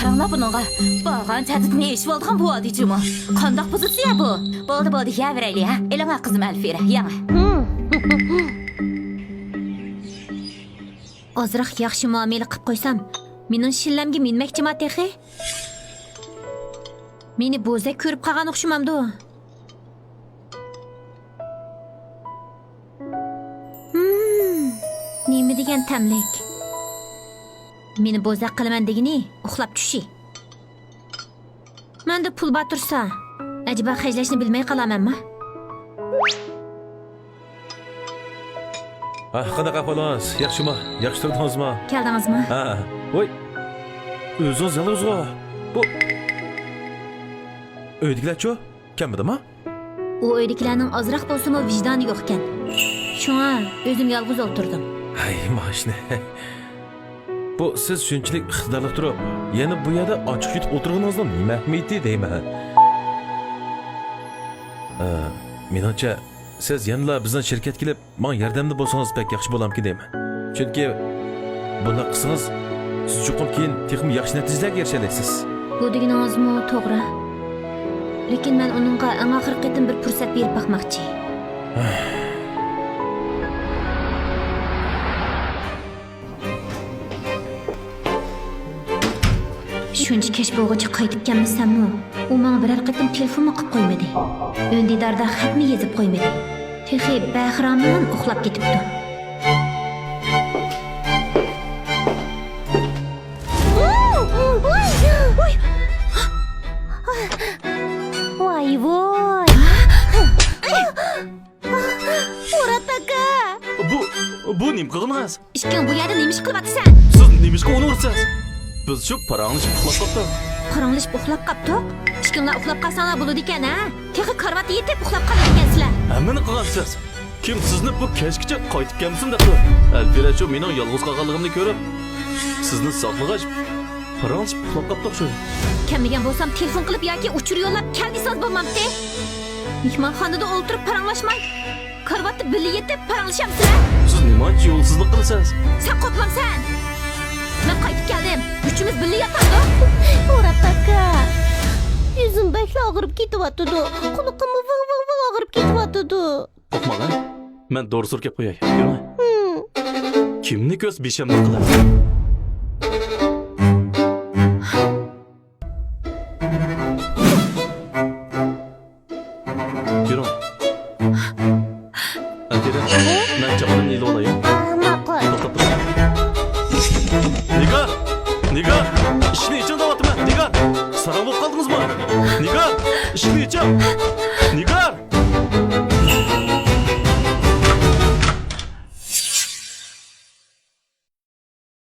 Qaranglar buningga. Borgan jadidni eshib olgan bu odijimi? Qandoq pozitsiya bu? Bo'ldi, yaverayli ha. Elama qizim Alfira, yana. Ozroq yaxshi muomala qilib qo'ysam, mening shillamga minmoqchiman texi. Meni bo'zak ko'rib qolgan o'xshamamdi. Nima degan tamlik? Meni bo'zak qilaman degini, uxlab tushi. Menda pul bor tursa, ajiba xajlashni bilmay qolamanmi? Qanaqa ahvolingiz? Yaxshimi? Yaxshi turdingizmi? Keldingizmi? Ha. Voy. O'zingiz yolg'izmi? Bu uydagilar-chi? Kamidimi? U uydagilarning ozroq bo'lsa-mu vijdoni yo'q ekan. Shunga o'zim yolg'iz o'tirdim. Ay, mashina. Bu siz shunchalik iqtidorli turib, yana bu yerda ochiq yutib o'tirganingizdan nima ahmiyati deyman. Menimcha siz yanada bizning shirkatga kelib, menga yordamda bo'lsangiz pek yaxshi bo'larmikin deyman. Chunki bunday qilsangiz, siz chuqur keyin texnik yaxshi natijalarga erisha olasiz. Bu deganingizmi to'g'ri. Lekin men uningga eng oxirgi qitim bir fursat berib bakmoqchi. Shuncha kech bo'g'ichi qaytib kelmasammi, u menga biror qitim telefonmi qilib qo'ymadi. O'ndidarda xatmi yozib qo'ymadi. Texi bahramdan uxlab ketibdi. Voy. Urataka. Bu nima qilgansiz? Ishking bu yerda nima ish qilyapsan? Siz nima ishga urinasiz? Biz shu paranglashib uxlab qoldik. Qaranglashib uxlab qoldik. Ishkinglar uxlab qolsanglar bo'ladi ekan, ha? Texi karvatga yetib uxlab qolar ekansizlar. Hammani qilgansiz. Kim sizni bu kechgacha qaytib kelmasin debdi. Alfira shu mening yolg'iz qolganligimni ko'rib, sizni saqlag'ach paranglashib uxlab qoldik shu. Kelmagan bo'lsam telefon qilib yoki uchur yo'llab keldisangiz bo'lmamdi. Mehmonxonada o'tirib paranglashmay, karvatda birga yetib paranglashamsizlar. Siz nima yo'lsizlik qilasiz? Sen qoplamsan. Men qaytib keldim. Uchimiz birga yotamiz. Urataka. Yüzüm bekle ağırıp gidiyordu. Kulukumu vıv ağırıp gidiyordu. Qo'rqmag'in. Men doğru so'rab qo'yay. Yurma. Kimni ko'z beshamni qilar? Yurma. Alfira, men chaqirib neyli olayım? Maqul. Nigar, ishni ichib davatman. Nigar, sarang bo'lib qoldingizmi? Nigar, ishni ichib. Nigar.